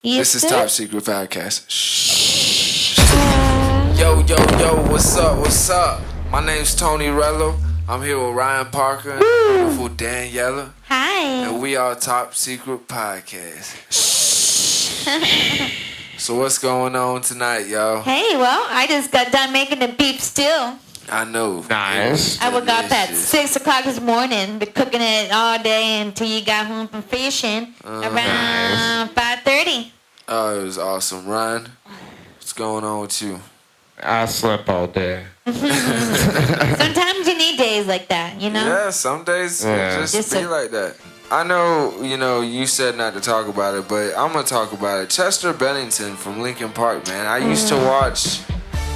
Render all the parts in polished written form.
Yes, This is sir. Top Secret Podcast. Shh. Yo, what's up? What's up? My name's Tony Rello. I'm here with Ryan Parker and beautiful Daniela. Hi. And we are Top Secret Podcast. So what's going on tonight, y'all? Hey, well, I just got done making the beef stew. I know. Nice. I woke up at Delicious. 6 o'clock this morning. Been cooking it all day until you got home from fishing around 5:30. Oh, it was awesome. Ryan, what's going on with you? I slept all day. Sometimes you need days like that, you know? Yeah, some days Yeah. it just Just be a- like that. I know, you said not to talk about it, but I'm going to talk about it. Chester Bennington from Linkin Park, man. I used to watch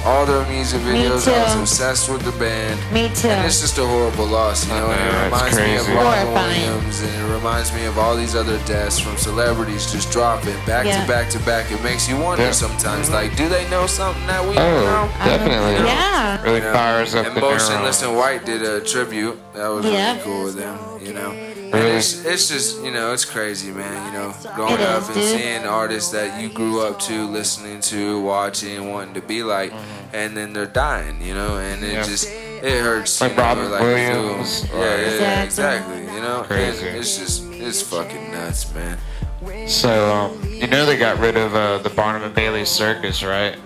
all their music Me videos. too. I was obsessed with the band. Me too. And it's just a horrible loss, And Yeah, it it's reminds me of crazy. Robin Horrifying. Williams, and it reminds me of all these other deaths from celebrities just dropping back Yeah. to back to back. It makes you wonder Yeah. sometimes, like, do they know something that we don't know? Oh, definitely. Yeah. Really fires up And the Motionless neurons. and White did a tribute. That was Yeah. really cool with them, And Really? it's just, it's crazy, man, growing It up is, and dude. seeing artists that you grew up to, listening to, watching, wanting to be like, and then they're dying, and it Yeah. it hurts. Like you know, Robin like Williams, Yeah, or- exactly, Crazy. And it's fucking nuts, man. So, they got rid of the Barnum and Bailey Circus, right?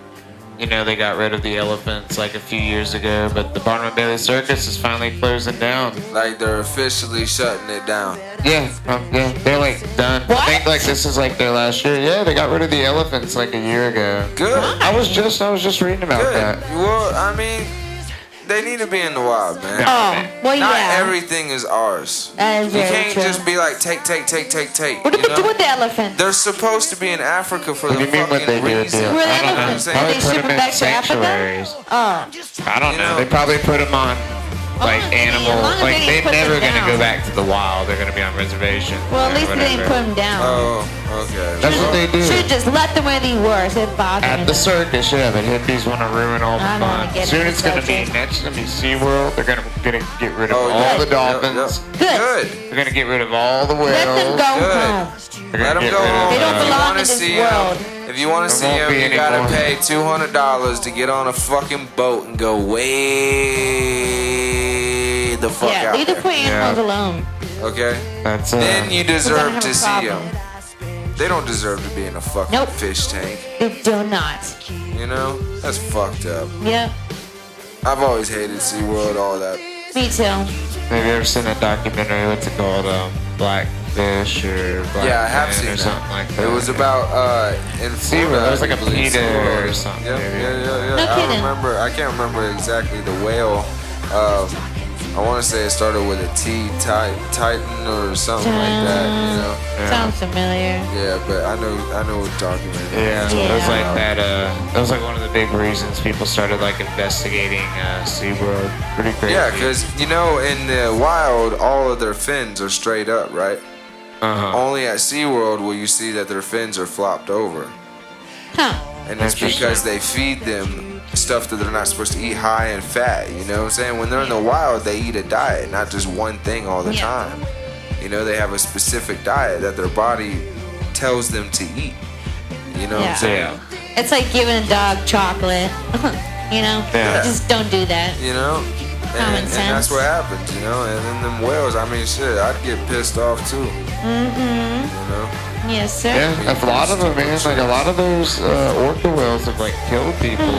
They got rid of the elephants like a few years ago, but the Barnum and Bailey Circus is finally closing down. Like they're officially shutting it down. Yeah, they're like done. What? I think like this is like their last year. Yeah, they got rid of the elephants like a year ago. Good. I was just reading about Good. that. Well, I mean, they need to be in the wild, man. Oh, well, Not yeah. everything is ours. That is You very can't true. just be like take. What do we do with the elephant? They're supposed to be in Africa for What the do you mean what they fucking do? reason. Where I the don't know. elephants? Probably Did they put ship them them in back to Africa? sanctuaries. Oh. I don't You know. know- They probably put them on. Like as long as animals, they like didn't they're put never them gonna down. go back to the wild. They're gonna be on reservations. Well, at or least they didn't whatever. put them down. Oh, okay. That's what they do. Should just let them where they were. So it bothered At me. the circus, yeah, the hippies want to ruin all the I don't wanna fun. get Soon into it's gonna be circus. next. Gonna be SeaWorld. They're gonna get rid of Oh, all yeah. the dolphins. Good. Good. They're gonna get rid of all the whales. Let them go Good. home. They're Let gonna them get go rid of, home. They don't If you belong wanna in this see world. If you want to There see won't them, be you any gotta more. pay $200 to get on a fucking boat and go way the fuck Yeah, out leave the there. poor animals Yeah. alone. Okay? That's Then you deserve have to a see problem. them. They don't deserve to be in a fucking Nope. fish tank. They do not. That's fucked up. Yep. I've always hated SeaWorld, all that. Me too. Have you ever seen that documentary? What's it called? Blackfish or Black Yeah, I have Man seen or that. something like that. It was about in SeaWorld. Florida. It was like I a believe, PETA SeaWorld. or something, Yep, maybe. yeah. No I kidding. can't remember exactly the whale. I want to say it started with a T, Titan or something like that. Yeah. Sounds familiar. Yeah, but I know what documentary. Yeah, Yeah. it was like that. That was like one of the big reasons people started like investigating SeaWorld. Pretty crazy. Yeah, because in the wild, all of their fins are straight up, right? Only at SeaWorld will you see that their fins are flopped over. Huh. And it's Interesting. because they feed them stuff that they're not supposed to eat high in fat, you know what I'm saying? When they're in the wild, they eat a diet, not just one thing all the Yeah. time. They have a specific diet that their body tells them to eat. You know what I'm Yeah. saying? Yeah. It's like giving a dog chocolate. Yeah. Just don't do that. And sense. that's what happens, and then them whales, I mean, shit, I'd get pissed off too. Yes, sir. Yeah, a lot of them, man. Like a lot of those orca whales have like killed people.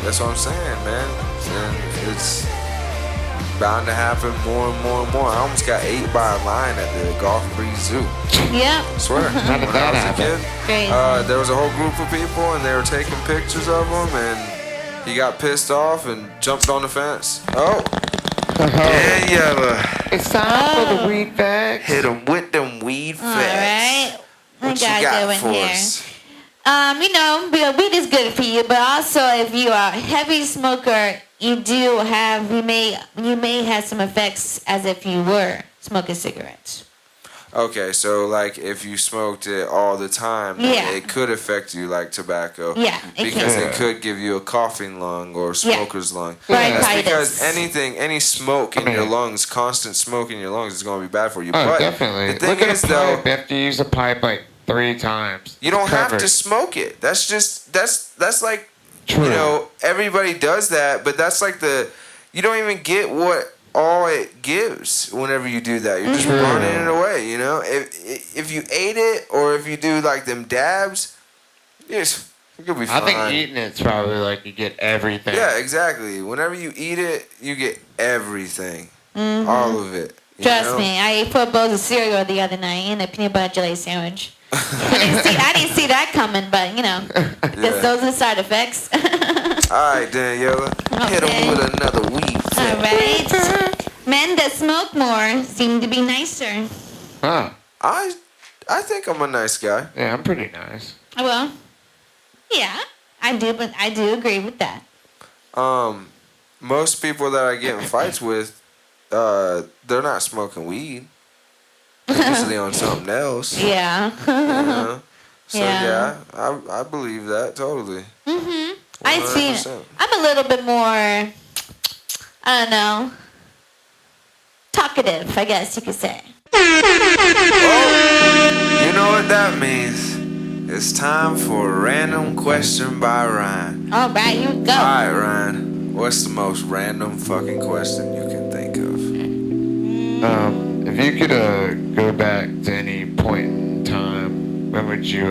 That's what I'm saying, man. And it's bound to happen more and more and more. I almost got ate by a lion at the Golf Breeze Zoo. Yep. I swear. How did When that I was happen? a kid, Crazy. there was a whole group of people and they were taking pictures of him, and he got pissed off and jumped on the fence. Oh, yeah. It's time for the weed facts. Hit him with them weed All facts. right. What I you got doing for here. us? Weed is good for you, but also if you are a heavy smoker, you may have some effects as if you were smoking cigarettes. Okay, so like if you smoked it all the time, then Yeah. it could affect you like tobacco. Yeah, it because can. it could give you a coughing lung or smoker's lung. Bronchitis. That's because any smoke in I mean- your lungs, constant smoke in your lungs is going to be bad for you. Oh, but definitely. the thing Look at is a though, pipe. You have to use a pipe like 3 times. You don't have Covered. to smoke it. That's like, True. you know, everybody does that, but that's like you don't even get what all it gives whenever you do that. You're just True. burning it away, you know? If you ate it or if you do like them dabs, yes, you'll be I fine. think eating it's probably like you get everything. Yeah, exactly. Whenever you eat it, you get everything. All of it. you Trust know? me, I ate 4 bowls of cereal the other night and a peanut butter jelly sandwich. I didn't see that coming, but you know, guess those are the side effects. All right, Daniela. Hit Okay. him with another weed. All right. Men that smoke more seem to be nicer. Huh. I think I'm a nice guy. Yeah, I'm pretty nice. Well, yeah, I do, but I do agree with that. Most people that I get in fights with, they're not smoking weed. They're usually on something else. Yeah. You know? So Yeah. yeah, I believe that totally. I see. 100%. I'm a little bit more, I don't know, talkative, I guess you could say. You know what that means? It's time for a random question by Ryan. All right, here we go. Alright, Ryan. What's the most random fucking question you can think of? If you could go back to any point in time, when would you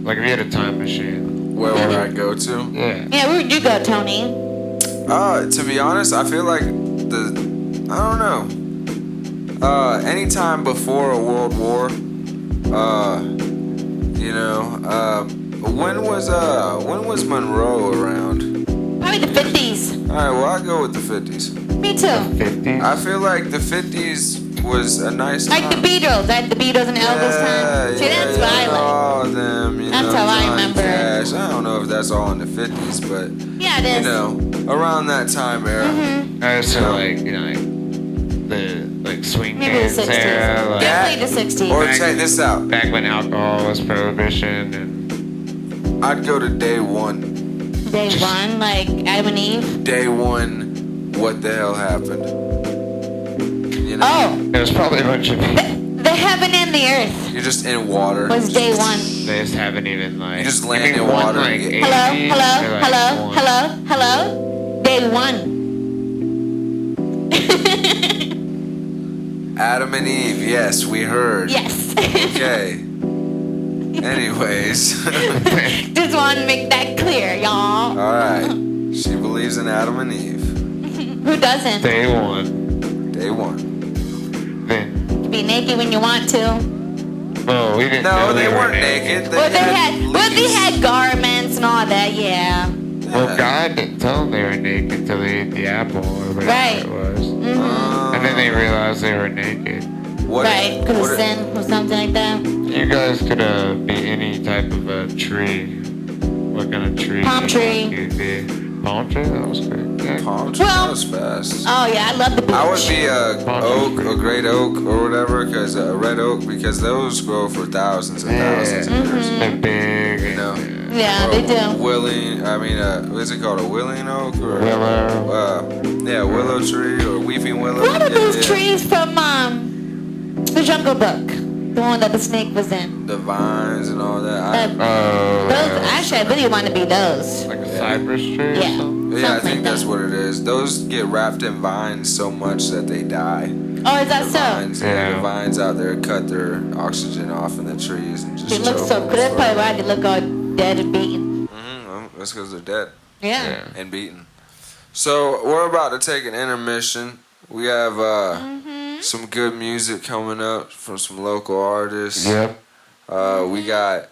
like if you had a time machine? Where would I go to? Yeah. Yeah, where would you go, Tony? To be honest, I feel like I don't know. Anytime before a world war, you know, when was Monroe around? Probably the 50s. Alright, well, I go with the 50s. Me too. 50s? I feel like the 50s was a nice time. Like the Beatles, the Beatles and Elvis time. See, that's what I like. All of them, you That's know, how I Johnny remember it. Cash. I don't know if that's all in the 50s, but Yeah, it is. you know, around that time era. I also like, you know, like the like swing Maybe the dance 60s. era, like Definitely the 60s. Or check this out. back when alcohol was prohibition and I'd go to day one. Day 1, like Adam and Eve. Day one, what the hell happened? You know, Oh, it was probably a bunch of people. the heaven and the earth you're just in water. was day 1. They just haven't even like You just land maybe in one, water like, and get- 80s, Hello, or, like, one. hello. Day 1. Adam and Eve, yes, we heard. Yes. Okay. Anyways. Just want to make that clear, y'all. Alright. She believes in Adam and Eve. Who doesn't? Day 1. Day one. Then Be naked when you want to. well, we didn't No, know they were weren't naked. Well, they they leaves. had garments and all that, yeah. Well, God didn't tell them they were naked until they ate the apple or whatever Right. it was. And then they realized they were naked. What Right, because what of sin or something like that. You guys could be any type of a tree. What kind of tree? Palm tree. You'd be palm tree? That was great. Yeah. Palm tree, Well- that was fast. Oh, yeah, I love the beach. I would be a oak, a great oak, or whatever, because a red oak, because those grow for thousands and thousands of years. They're big. You know. Yeah, they do. What's it called? A willing oak or Willow. willow tree or weeping willow. What are those Yeah. trees from the Jungle Book? The one that the snake was in. The vines and all that. Those, actually, I really want to be those. Like a cypress tree or Yeah. something? Yeah, I Something think like that's that. what it is. Those get wrapped in vines so much that they die. Oh, is that The so? vines, Yeah. the vines out there cut their oxygen off in the trees and just They look choke so them. good. That's probably why they look all dead and beaten. That's because they're dead Yeah. and beaten. So we're about to take an intermission. We have some good music coming up from some local artists. Yep. We got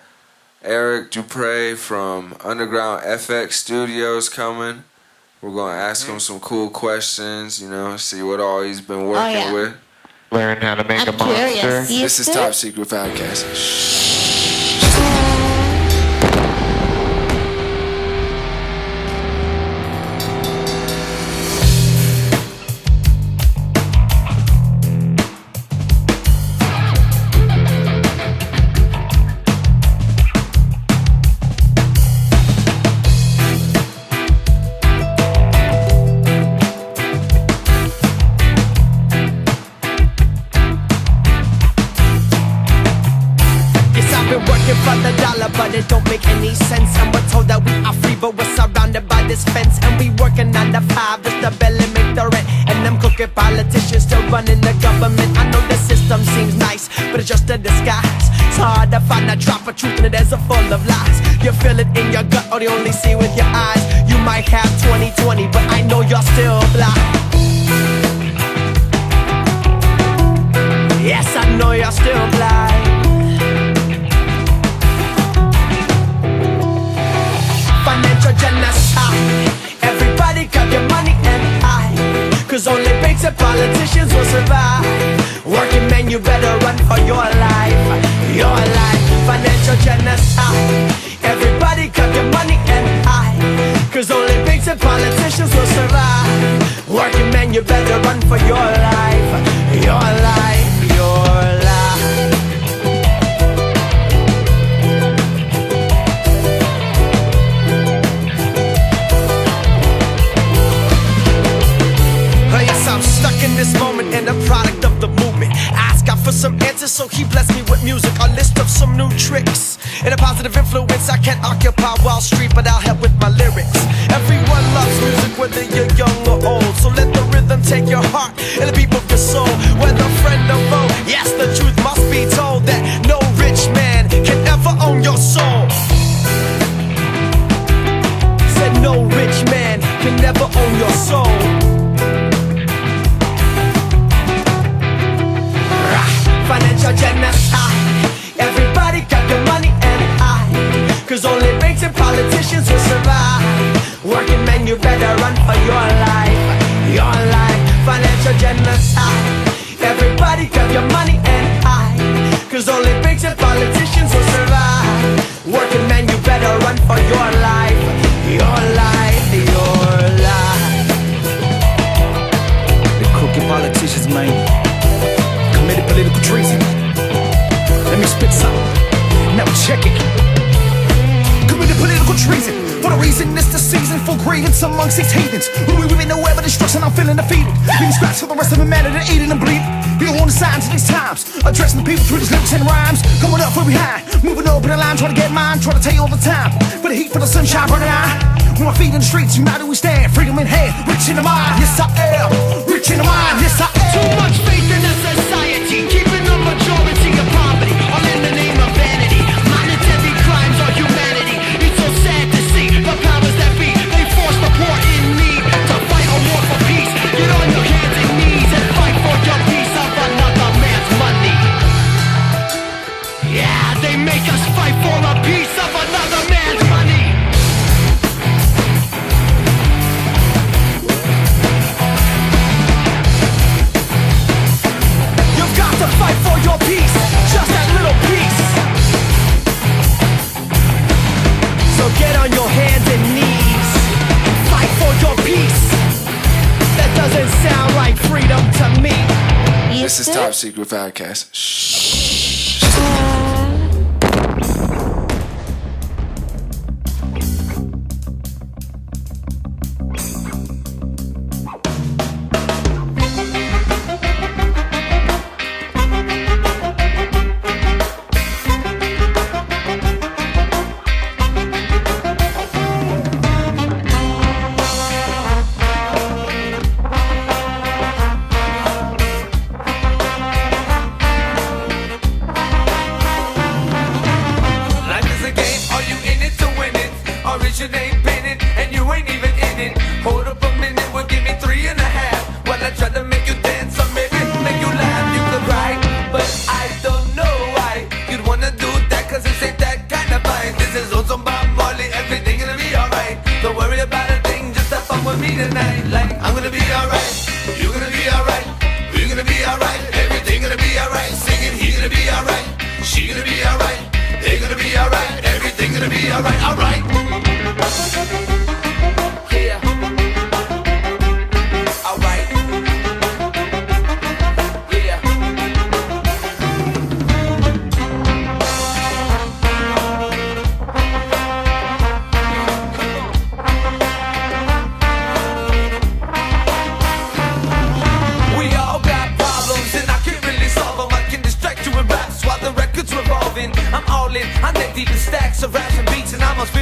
Eric Dupre from Underground FX Studios coming. We're going to ask him some cool questions, you know, see what all he's been working yeah. with. Learn how to make I'm a monster. curious. This is Top Secret Podcast. Yes, I'm any sense. And we're told that we are free, but we're surrounded by this fence. And we working 9 to 5 just to barely make the rent. And them crooked politicians still running the government. I know the system seems nice, but it's just a disguise. It's hard to find a drop of truth in it, there's a full of lies. You feel it in your gut or you only see with your eyes. You might have 20/20, but I know you're still blind. Yes, I know you're still blind. Financial genocide. Everybody got your money and hide, 'cause only banks and politicians will survive. Working man, you better run for your life. Your life. Financial genocide. Everybody got your money and hide, 'cause only banks and politicians will survive. Working man, you better run for your life. Your life. Your life. Yes, I'm stuck in this moment and a product of the movement. I ask God for some answers, so he blessed me with music. A list of some new tricks and a positive influence. I can't occupy Wall Street, but I'll help with my lyrics. Everyone loves music, whether you're young or old. So let the rhythm take your heart and the beat of your soul. Whether friend or foe, yes, the truth must be told that no rich man can ever own your soul. Said no rich man can never own your soul. Financial genocide. Everybody got your money and hide, 'cause only banks and politicians will survive. Working man, you better run for your life. Your life. Financial genocide. Everybody got your money and hide, 'cause only banks and politicians will survive. Working man, you better run for your life. Your life. Your life. The crooked politicians, man, committed political treason. Let me spit something. Now check it. Committed political treason. For the reason it's the season for grievance amongst these heathens. When we with no evidence, destruction, I'm feeling defeated. Being scratched for the rest of humanity, eating and bleeding. You on the signs of these times, addressing the people through these lyrics and rhymes. Coming up from behind, moving up in the line, trying to get mine, trying to tell you all the time. For the heat, for the sunshine, burning eye. With my feet in the streets, united we stand. Freedom in hand, rich in the mind. Yes I am, rich in the mind. Yes I am. Too much faith in a society, keeping the majority of poverty, all in the name of vanity. Monetary crimes or humanity. It's so sad to see the powers that be. They force the poor in need to fight a war for peace. Get on your hands and knees and fight for your piece of another man's money. Yeah, they make us fight for a piece of another man's money. You've got to fight for your peace, just that little piece. So get on your hands and knees and fight for your peace. That doesn't sound like freedom to me. This is Top Secret Podcast. Shh.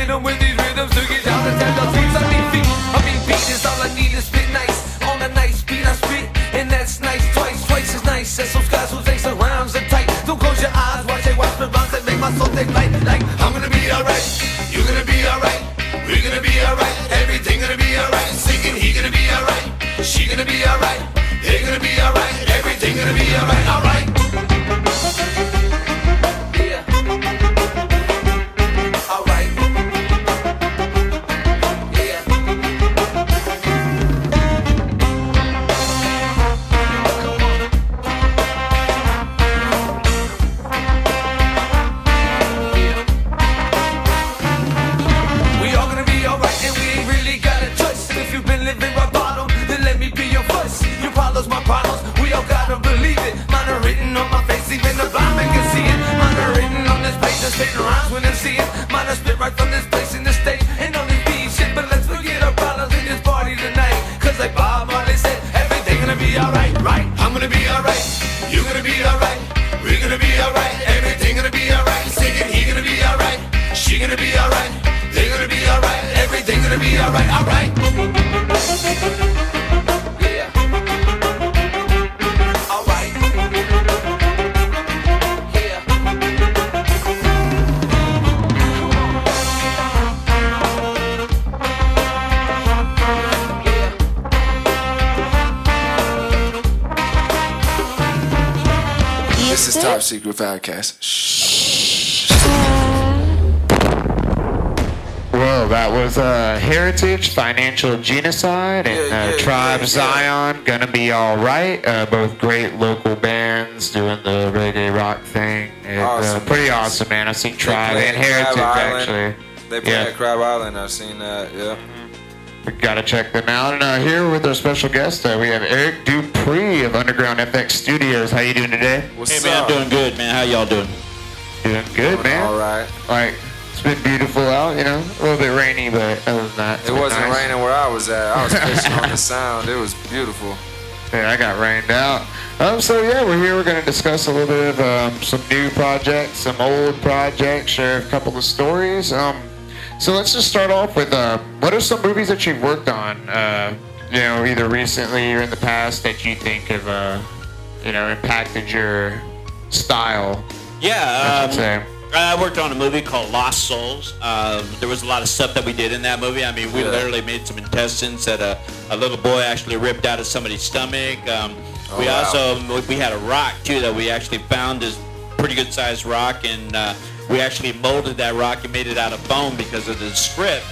hit them with these rhythms to get down and tap the streets. I mean beat is all I need to spit nice. On a nice beat I spit, and that's nice twice as nice as those guys who take some rounds and tight. Don't close your eyes, watch the rhymes that make my soul take flight. Like, I'm gonna be alright, you're gonna be alright, we're gonna be alright, everything gonna be alright. Singing, he gonna be alright, she gonna be alright, they're gonna be alright, everything gonna be alright, alright. Spitting rhymes when I see it. Mine are spit right from this place in the state. Ain't on this beat shit, but let's forget our problems in this party tonight. Cause like Bob Marley said, everything gonna be alright, right? I'm gonna be alright, you gonna be alright, we're gonna be alright, everything gonna be alright. Singing, he gonna be alright, she gonna be alright, they gonna be alright, everything gonna be alright, alright. This is Top Secret Podcast. Shh. Well, that was Heritage, Financial Genocide, and Tribe Zion, Gonna Be Alright. Both great local bands doing the reggae rock thing. Awesome. Pretty awesome, man. I've seen Tribe and Heritage, actually. They play at Crab Island. I've seen that, yeah. We gotta check them out. And here with our special guest, we have Eric Duprey of Underground FX Studios. How you doing today? What's Hey man, up? I'm doing good, man. How y'all doing? Doing good, man. All right. Like, it's been beautiful out, you know. A little bit rainy, but other than that, it's It been wasn't nice. raining where I was at. I was fishing on the sound. It was beautiful. Yeah, I got rained out. So yeah, we're here. We're going to discuss a little bit of some new projects, some old projects, share a couple of stories. So let's just start off with what are some movies that you've worked on, you know, either recently or in the past that you think have, you know, impacted your style? Yeah, I should say. I worked on a movie called Lost Souls. There was a lot of stuff that we did in that movie. I mean, we literally made some intestines that a little boy actually ripped out of somebody's stomach. We had a rock too that we actually found is pretty good sized rock, and we actually molded that rock and made it out of foam because of the script.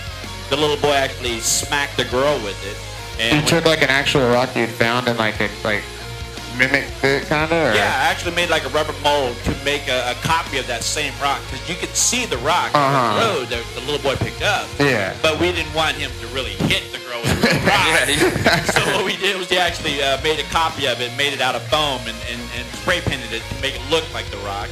The little boy actually smacked the girl with it. And You took like an actual rock you'd found and like mimicked it, kind of? Yeah, I actually made like a rubber mold to make a copy of that same rock, because you could see the rock on the road that the little boy picked up. Yeah. But we didn't want him to really hit the girl with the rock. So what we did was we actually made a copy of it, made it out of foam, and spray painted it to make it look like the rock.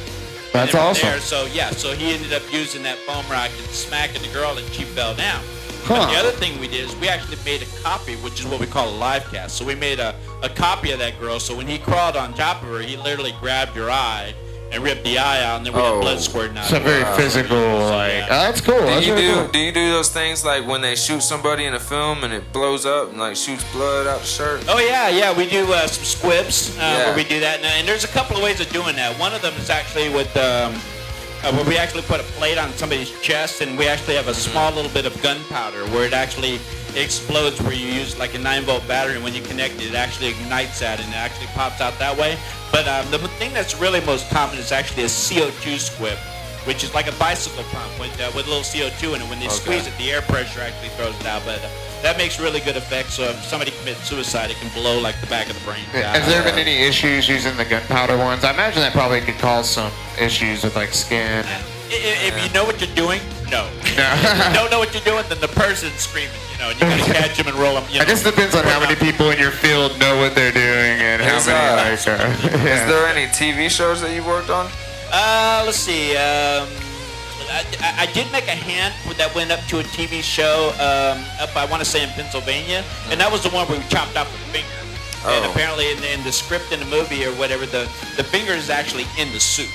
That's awesome. So he ended up using that foam rock and smacking the girl, and she fell down. But the other thing we did is we actually made a copy, which is what we call a live cast. So we made a copy of that girl. So when he crawled on top of her, he literally grabbed her eye and ripped the eye out, and then we had blood squirting out. It's a very physical, like, that's cool. Do you do those things like when they shoot somebody in a film and it blows up and like shoots blood out the shirt? Oh yeah, we do some squibs where we do that, and there's a couple of ways of doing that. One of them is actually with where we actually put a plate on somebody's chest, and we actually have a small little bit of gunpowder where it actually explodes, where you use like a 9-volt battery, and when you connect it, it actually ignites that, and it actually pops out that way. But the thing that's really most common is actually a CO2 squib, which is like a bicycle pump with a little CO2 in it. When they squeeze it, the air pressure actually throws it out. But that makes really good effects. So if somebody commits suicide, it can blow like the back of the brain. Has there been any issues using the gunpowder ones? I imagine that probably could cause some issues with like skin. If you know what you're doing, no. If you don't know what you're doing, then the person's screaming, you know, and you gotta catch them and roll them. It just depends on how many people in your field know what they're doing and how many Is there any TV shows that you've worked on? Let's see. I did make a hand that went up to a TV show up, I want to say, in Pennsylvania, and that was the one where we chopped off the finger. And apparently in the script in the movie or whatever, the finger is actually in the soup.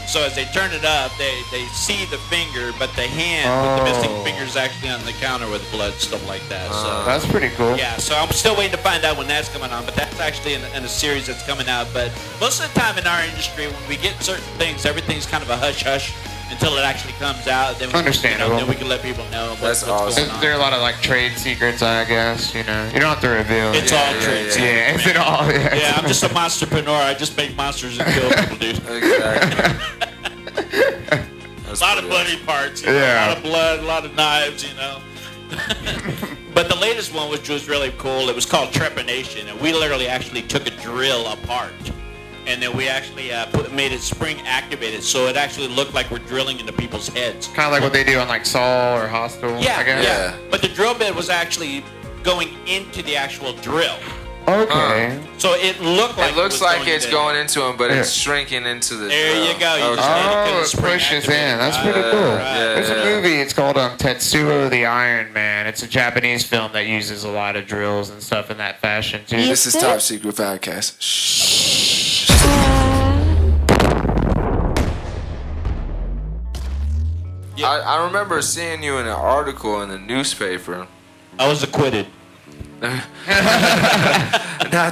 So as they turn it up, they see the finger, but the hand with the missing finger is actually on the counter with blood, stuff like that. So That's pretty cool. yeah, so I'm still waiting to find out when that's coming on, but that's actually in a series that's coming out. But most of the time in our industry, when we get certain things, everything's kind of a hush-hush until it actually comes out. Then Understandable. Then we can let people know That's what's awesome. going on. There are a lot of like trade secrets, I guess. You know, you don't have to reveal. It's all trades. Yeah, is it all? Yeah. Yeah, I'm just a monsterpreneur. I just make monsters and kill people, dude. Exactly. A lot of bloody parts, Yeah. a lot of blood, a lot of knives, But the latest one, which was really cool, it was called Trepanation, and we literally actually took a drill apart, and then we actually made it spring activated, so it actually looked like we're drilling into people's heads. Kind of like what they do on like Saw or Hostel. Yeah, I guess. yeah. But the drill bit was actually going into the actual drill, Okay. so it looked like It looks like it's in. going into him, but Yeah. it's shrinking into the There drill. you go. You Okay. just made Oh, because it spring pushes activated. in. That's pretty cool. Yeah, There's a yeah. movie. It's called Tetsuo the Iron Man. It's a Japanese film that uses a lot of drills and stuff in that fashion too. Yeah. This is Top Secret Podcast. Shh. Yeah. I remember seeing you in an article in the newspaper. I was acquitted. Not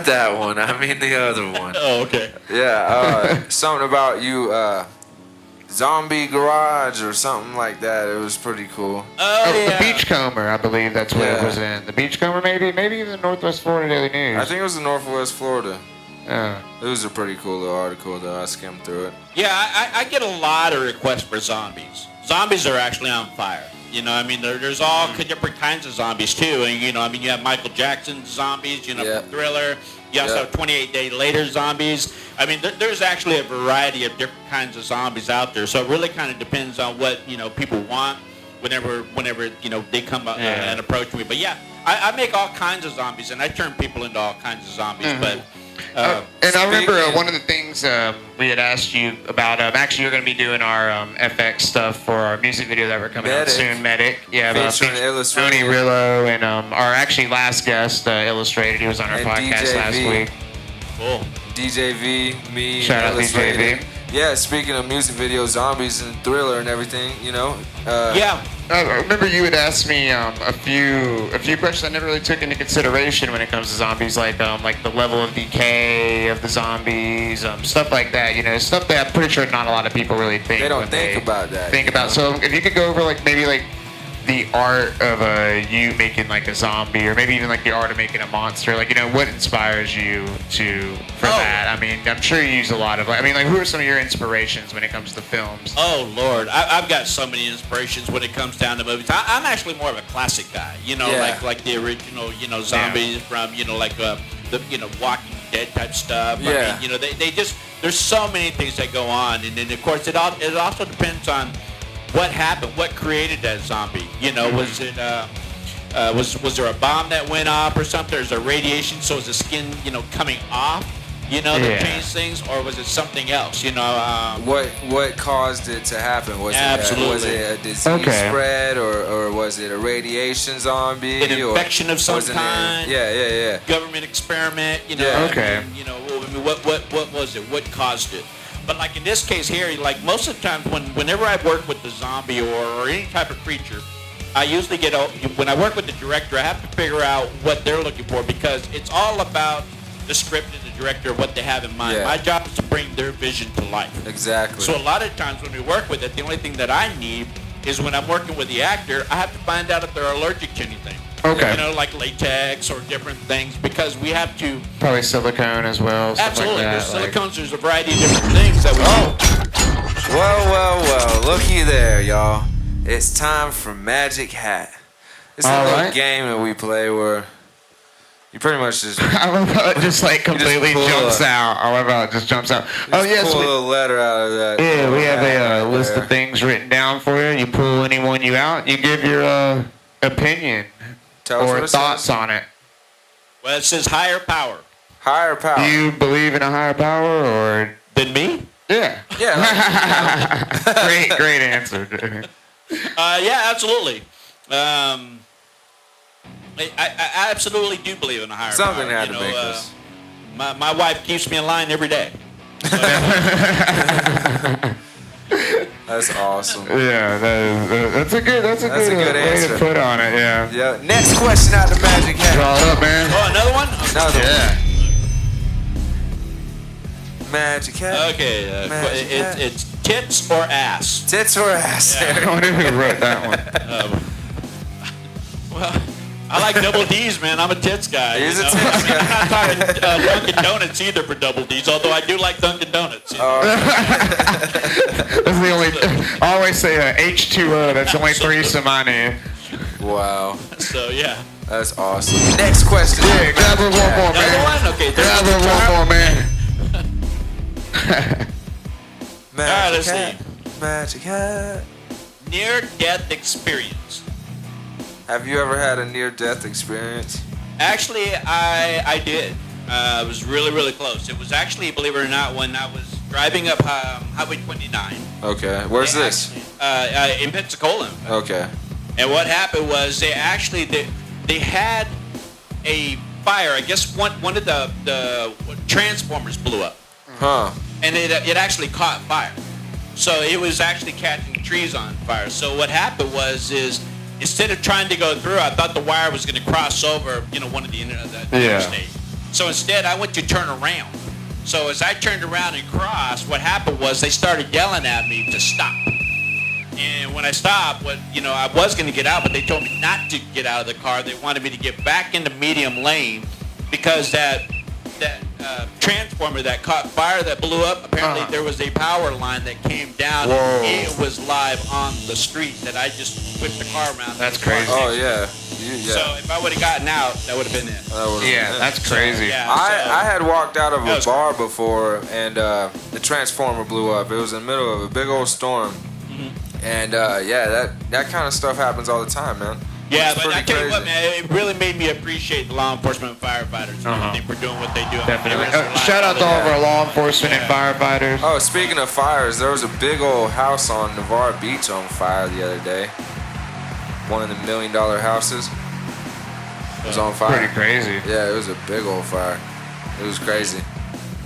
that one. I mean the other one. Oh, okay. Yeah, something about you, zombie garage or something like that. It was pretty cool. Oh, The yeah. Beachcomber, I believe that's what it Yeah. was in. The Beachcomber, maybe even the Northwest Florida Daily News. I think it was in Northwest Florida. Yeah. It was a pretty cool little article though. I skimmed through it. Yeah, I get a lot of requests for zombies. Zombies are actually on fire. I mean, there's all different kinds of zombies too. And you have Michael Jackson's zombies. Yeah. Thriller. You also Yeah. have 28 Day Later zombies. I mean, there's actually a variety of different kinds of zombies out there. So it really kind of depends on what people want whenever they come and approach me. But yeah, I make all kinds of zombies, and I turn people into all kinds of zombies. But And I remember Speaking- one of the things we had asked you about. Actually, you're going to be doing our FX stuff for our music video that we're coming out Medic. soon. Medic, yeah, Featuring Illustrated. Tony Rillo and our actually last guest, Illustrated. He was on our And podcast DJ last V. week. cool. DJ V, me, Shout out Illustrated. DJ V. Yeah, speaking of music videos, zombies and Thriller and everything, Yeah. I remember you had asked me a few questions I never really took into consideration when it comes to zombies, like the level of decay of the zombies, stuff like that. Stuff that I'm pretty sure not a lot of people really think. They don't when think about that, Think you about. know? So if you could go over maybe the art of you making like a zombie, or maybe even like the art of making a monster. What inspires you for that? I mean, I'm sure you use a lot of who are some of your inspirations when it comes to films? Oh Lord, I've got so many inspirations when it comes down to movies. I'm actually more of a classic guy, Yeah. like the original, zombies from, the Walking Dead type stuff. Yeah. I mean, they just there's so many things that go on, and then of course it also depends on what happened, what created that zombie. Was it was there a bomb that went off or something? Is there radiation? So is the skin coming off? That Yeah. changed things, or was it something else? what caused it to happen? Was Absolutely. it a disease Okay. spread, or was it a radiation zombie? An or infection of some was it kind. Yeah. Government experiment, Yeah. Okay. What was it? What caused it? But like in this case here, like most of the time whenever I work with the zombie or any type of creature, I usually when I work with the director, I have to figure out what they're looking for, because it's all about the script and the director, what they have in mind. Yeah. My job is to bring their vision to life. Exactly. So a lot of times when we work with it, the only thing that I need is when I'm working with the actor, I have to find out if they're allergic to anything. Okay. Like latex or different things, because we have to. Probably silicone as well. stuff Absolutely. Like There's that. silicones. There's a variety of different things that we. Well, looky there, y'all. It's time for Magic Hat. It's a All little right. game that we play where you pretty much just I love how it just completely pull jumps a- out. I love how it just jumps out. Oh yes, pull a little letter out of that. yeah, we have a hat list there. of things written down for you. You pull anyone you out. You give your opinion Tell us what or it thoughts says. on it. Well, it says higher power Higher power. Do you believe in a higher power or? than me. Yeah. Yeah. Great answer. Yeah, absolutely. I absolutely do believe in a higher Something power. had to make us. My wife keeps me in line every day. That's awesome. Yeah, that's a good That's a good way answer. to put on it. Yeah. Yeah. Next question out the magic hat. Draw it up, man. Oh, another one? Another Yeah. magic hat. Okay, Magic hat. it's tits or ass. Tits or ass? I wonder who wrote that one. Well, I like double D's, man. I'm a tits guy. He's you a know? tits I mean, I'm not talking Dunkin' Donuts either for double D's, although I do like Dunkin' Donuts. You know? That's the only. I always say H2O. That's the only threesome I knew. Wow. So, yeah. That's awesome. Next question. Yeah, grab her one more, Another man. one? Okay, Grab there's her one more, man. Magic let's hat. Magic hat. near-death experience. Have you ever had a near-death experience? Actually, I did. It was really, really close. It was actually, believe it or not, when I was driving up Highway 29. Okay. Where's this? In Pensacola. Okay. And what happened was they had a fire. I guess one of the transformers blew up, Huh. and it actually caught fire. So it was actually catching trees on fire. So what happened was instead of trying to go through, I thought the wire was going to cross over, one of the interstate. So instead, I went to turn around. So as I turned around and crossed, what happened was they started yelling at me to stop. And when I stopped, I was going to get out, but they told me not to get out of the car. They wanted me to get back into medium lane because that transformer that caught fire that blew up, apparently there was a power line that came down. Whoa. And it was live on the street that I just whipped the car around. That's crazy. Oh, yeah. So if I would have gotten out, that would have been it. Yeah, that's crazy. I had walked out of a bar before, and the transformer blew up. It was in the middle of a big old storm. And that kind of stuff happens all the time, man. Yeah, It's but I pretty tell you what, crazy. man, it really made me appreciate the law enforcement and firefighters and everything for doing what they do. Definitely. Shout out to all of our law enforcement and firefighters. Oh, speaking of fires, there was a big old house on Navarre Beach on fire the other day. One of the $1 million houses was on fire. Pretty crazy. Yeah, it was a big old fire. It was crazy.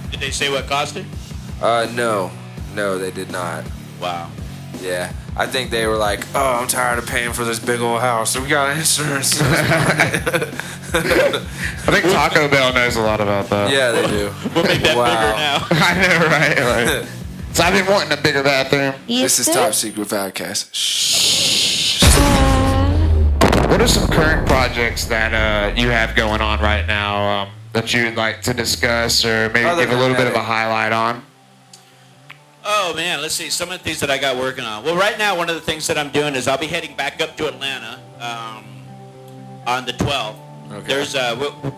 Did they say what caused it? No, they did not. Wow. Yeah, I think they were like, "Oh, I'm tired of paying for this big old house. So we got insurance." I think Taco Bell knows a lot about that. Yeah, they do. We'll make that bigger now. I know, right? Like, so I've been wanting a bigger bathroom. This is Top Secret Podcast. Shh. What are some current projects that you have going on right now that you'd like to discuss or maybe Other give a than little bit that, of a highlight on? Oh, man, let's see. Some of the things that I got working on. Well, right now, one of the things that I'm doing is I'll be heading back up to Atlanta on the 12th. Okay. There's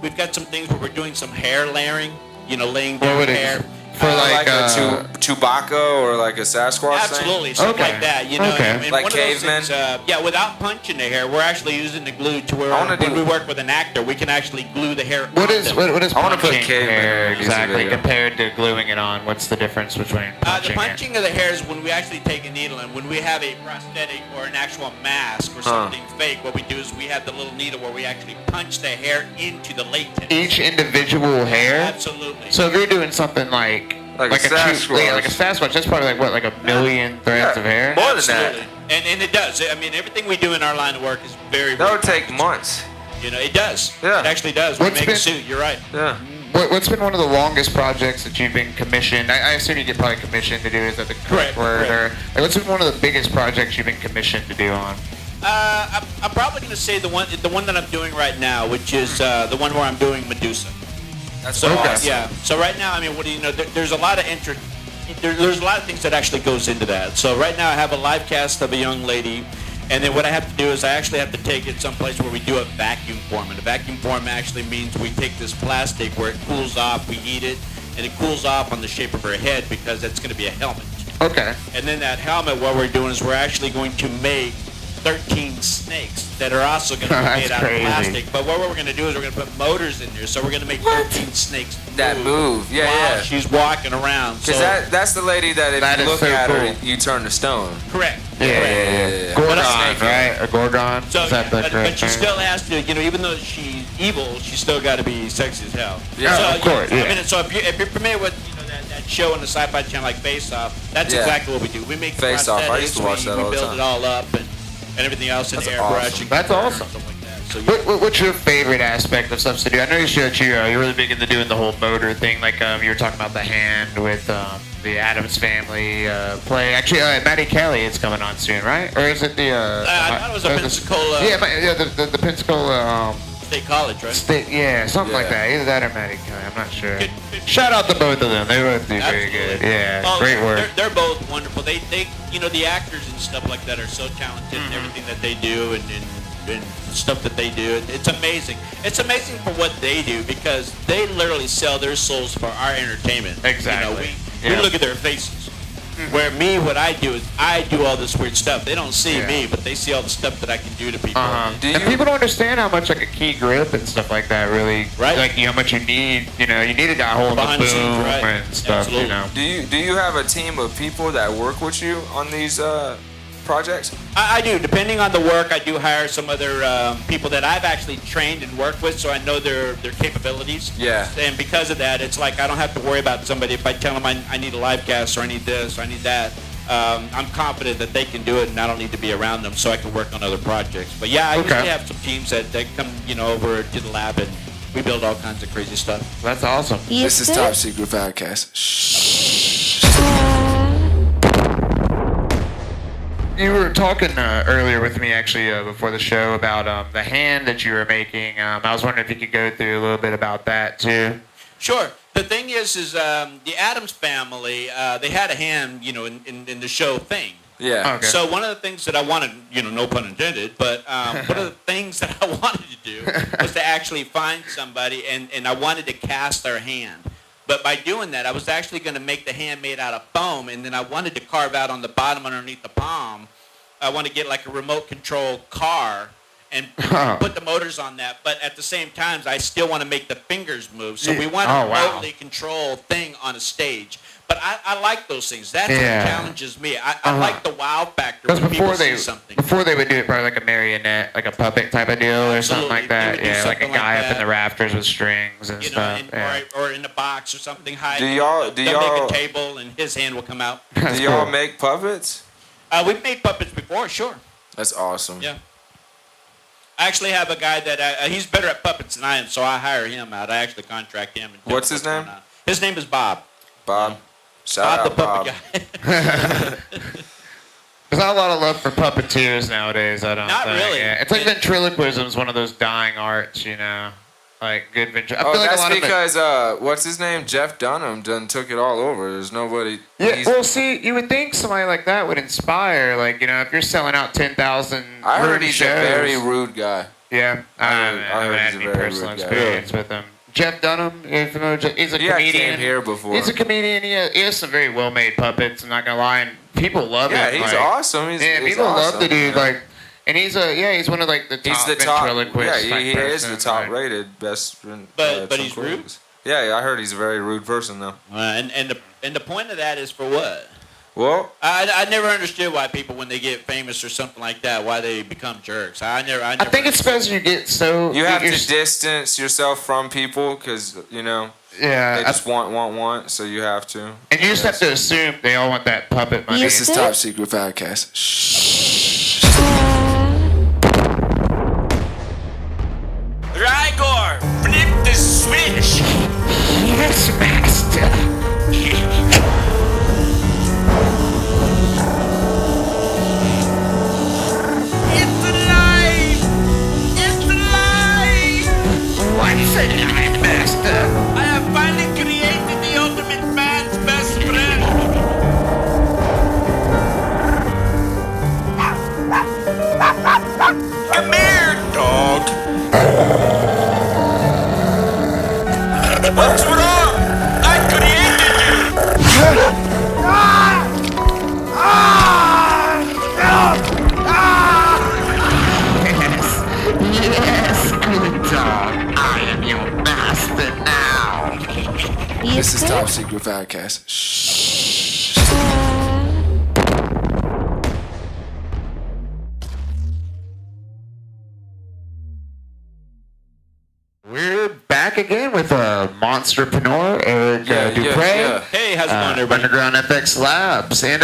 we've got some things where we're doing some hair layering, laying What down would it- hair. For Like a Chewbacca or like a Sasquatch Absolutely, thing? something Okay. like that. Okay. And Like one of those cavemen? things, without punching the hair, we're actually using the glue to where I wanna when do- we work with an actor, we can actually glue the hair. What on is them. what is I wanna put punching caveman hair in a music exactly video. compared to gluing it on? What's the difference between The punching it? punching of the hair is when we actually take a needle, and when we have a prosthetic or an actual mask or something fake, what we do is we have the little needle where we actually punch the hair into the latex. Each individual hair? Absolutely. So if you're doing something like Like a Sasquatch. like a Sasquatch, that's probably like a million threads of hair? More than Absolutely. that. And it does. I mean, everything we do in our line of work is very, That very would take months. it does. Yeah. It actually does. We What's make been- a suit. You're right. Yeah. What's been one of the longest projects that you've been commissioned? I assume you get probably commissioned to do. Is that the correct Correct, word? correct. Or like, what's been one of the biggest projects you've been commissioned to do on? I'm probably going to say the one that I'm doing right now, which is the one where I'm doing Medusa. That's So awesome. yeah. So right now, I mean, what do you know? There's a lot of interest. There's a lot of things that actually goes into that. So right now, I have a live cast of a young lady, and then what I have to do is I actually have to take it someplace where we do a vacuum form. And a vacuum form actually means we take this plastic where it cools off, we heat it, and it cools off on the shape of her head because that's going to be a helmet. Okay. And then that helmet, what we're doing is we're actually going to make 13 snakes that are also going to be That's made out crazy. of plastic. But what we're going to do is we're going to put motors in there. So we're going to make 13 snakes That move. Yeah, while yeah. she's walking around. So, Because that's the lady that if That you is look so at her, cool. you turn to stone. correct. Yeah. Gorgon, Snake, right? A Gorgon? So, Is that the but correct she term? still has to, even though she's evil, she's still got to be sexy as hell. Yeah, so, of course, yeah. I mean, so if you're familiar with that show on the Sci-Fi Channel like Face Off, that's Yeah. exactly what we do. We make Face Off. I used to prosthetics, watch that all we the build time. it all up and everything else in That's airbrush. awesome. And That's awesome. stuff like that. So What's your favorite aspect of stuff to do? I know you showed you're really big into doing the whole motor thing. Like you were talking about the hand with the Addams Family play. Actually, Matty Kelly is coming on soon, right? Or is it the? I thought it was a Pensacola the Pensacola. State College, right? Something like Yeah. that. Either that or Matty Kelly. I'm not sure. Good. Shout out to both of them. They both do very Absolutely. good. Yeah, Oh, great work. They're both wonderful. They the actors and stuff like that are so talented Mm-hmm. in everything that they do and stuff that they do. It's amazing. It's amazing for what they do because they literally sell their souls for our entertainment. Exactly. We look at their faces. Where me, what I do is I do all this weird stuff. They don't see Yeah. me, but they see all the stuff that I can do to people. Do And you- people don't understand how much like a key grip and stuff like that really, Right. like how much you need. You need a guy holding Behind the the boom scenes, right. and stuff. Absolutely. Do you have a team of people that work with you on these projects? I do. Depending on the work, I do hire some other people that I've actually trained and worked with, so I know their capabilities. Yeah. And because of that, it's like I don't have to worry about somebody. If I tell them I need a live cast or I need this or I need that, I'm confident that they can do it, and I don't need to be around them, so I can work on other projects. But yeah, I usually have some teams that come, over to the lab and we build all kinds of crazy stuff. That's awesome. This is Top Secret Podcast. You were talking earlier with me actually before the show about the hand that you were making. I was wondering if you could go through a little bit about that too. Sure. The thing is the Addams Family, they had a hand, in the show thing. Yeah. Okay. So one of the things that I wanted, no pun intended, but one of the things that I wanted to do was to actually find somebody, and I wanted to cast their hand. But by doing that, I was actually going to make the hand made out of foam, and then I wanted to carve out on the bottom underneath the palm. I want to get like a remote control car and put the motors on that. But at the same time, I still want to make the fingers move. So we want a remotely controlled thing on a stage. But I like those things. That's what challenges me. I like the wow factor Because when people before see something. they would do it probably like a marionette, like a puppet type of deal or something like that. They would do Yeah, like a something guy like up in that. the rafters with strings and stuff. Or in a box or something. Do y'all They'll make a table and his hand will come out. do y'all make puppets? We've made puppets before, sure. That's awesome. Yeah. I actually have a guy that he's better at puppets than I am, so I hire him out. I actually contract him. And tell What's him his going name? on. His name is Bob. Bob. Shout Bob the out Bob. puppet guy. There's not a lot of love for puppeteers nowadays. I don't Not think. really. Yeah. It's like ventriloquism is one of those dying arts. Like good ventriloquism. I Oh, feel like a that's lot of it. because what's his name? Jeff Dunham done took it all over. There's nobody. Yeah, he's- well, see, you would think somebody like that would inspire, like, if you're selling out 10,000 I heard he's shows. a very rude guy. Yeah, I haven't heard had he's a any very personal rude guy. experience with him. Jeff Dunham, if you know, he's a Yeah, comedian. came here before. He's a comedian. He has some very well-made puppets. I'm not gonna lie, and people love Yeah, him. he's like, awesome. He's people love awesome, the dude. yeah. Like, and he's one of like the top He's the top. ventriloquist. Yeah, type he is person, the top like- rated best. But he's rude? Yeah, I heard he's a very rude person though. And the point of that is for what? Well, I never understood why people, when they get famous or something like that, why they become jerks. I never I think it's because you get so you have you're to distance yourself from people because they yeah, just want, so you have to. and you just have to assume they all want that puppet money. This is Top Secret Podcast. Rygor, flip the switch. Yes, master. It's alive! It's alive! What's alive, master? I have finally created the ultimate man's best friend. Come here, dog. What's wrong? I created you. Yes, good dog. I am your master now. This is Top Secret Podcast. We're back back again with Monsterpreneur, Eric Dupre. Hey, how's it going, everybody? Underground FX Labs. And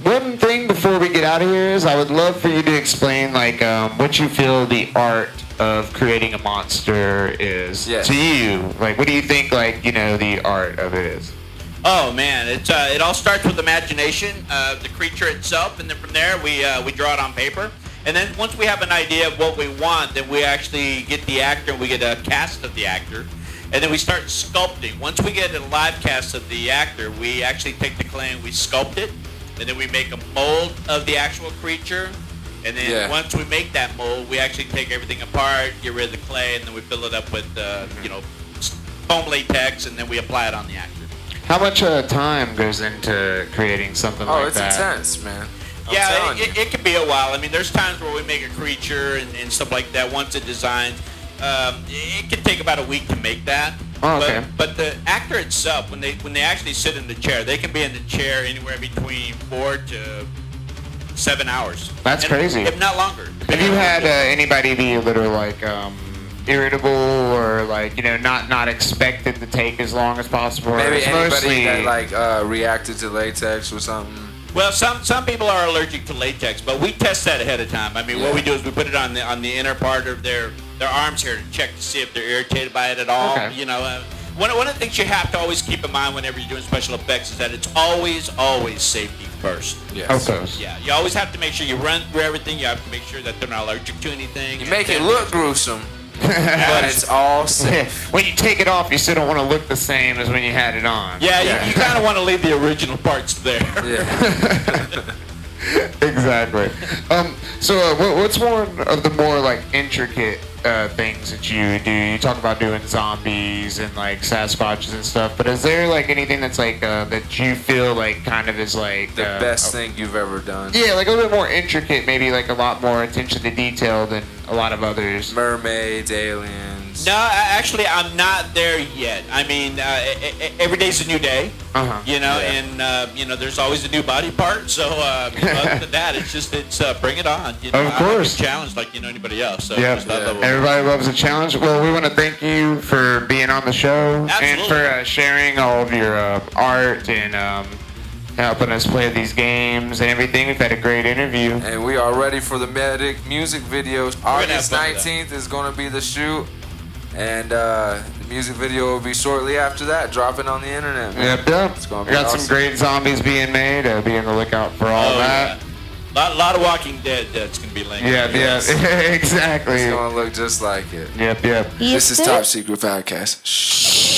one thing before we get out of here is I would love for you to explain like what you feel the art of creating a monster is to you. Like, what do you think, like, you know, the art of it is? Oh man, it all starts with imagination, the creature itself, and then from there we draw it on paper. And then once we have an idea of what we want, then we actually get the actor, and we get a cast of the actor, and then we start sculpting. Once we get a live cast of the actor, we actually take the clay and we sculpt it, and then we make a mold of the actual creature. And then once we make that mold, we actually take everything apart, get rid of the clay, and then we fill it up with you know, foam latex, and then we apply it on the actor. How much time goes into creating something like that? Oh, it's intense, man. It can be a while. I mean, there's times where we make a creature and stuff like that. Once it's designed, it can take about a week to make that. Oh, okay. But the actor itself, when they actually sit in the chair, they can be in the chair anywhere between 4 to 7 hours. That's crazy. If not longer. Have you had anybody be a little like irritable or like, you know, not expected to take as long as possible? Maybe anybody mostly that like reacted to latex or something. Well, some people are allergic to latex, but we test that ahead of time. I mean, what we do is we put it on the inner part of their arms here to check to see if they're irritated by it at all. Okay. You know, one of the things you have to always keep in mind whenever you're doing special effects is that it's always safety first. Yes. Of course. Yeah, you always have to make sure you run through everything. You have to make sure that they're not allergic to anything. You make it look gruesome, but it's all safe. When you take it off, you still don't want to look the same as when you had it on. Yeah, you kind of want to leave the original parts there. Yeah. Exactly. So what's one of the more like intricate things that you do? You talk about doing zombies and like Sasquatches and stuff, but is there like anything that's like that you feel like kind of is like The best thing you've ever done. Yeah, like a little bit more intricate, maybe like a lot more attention to detail than a lot of others. Mermaids, aliens. No, actually, I'm not there yet. I mean, every day's a new day. You know, and you know, there's always a new body part. So other than that, it's bring it on. You know, Of course. I like a challenge like anybody else. So Yeah, just that level. everybody loves a challenge. Well, we want to thank you for being on the show and for sharing all of your art and helping us play these games and everything. We've had a great interview. And we are ready for the Medic music video. August fun with 19th is going to be the shoot. And the music video will be shortly after that, dropping on the internet. Man. Yep. It's gonna We be got awesome. some great zombies being made. Be on the lookout for all that. Yeah. Lot of Walking Dead that's going to be linked. Yeah, exactly. It's going to look just like it. Yep. This is Top Secret Podcast. Shh.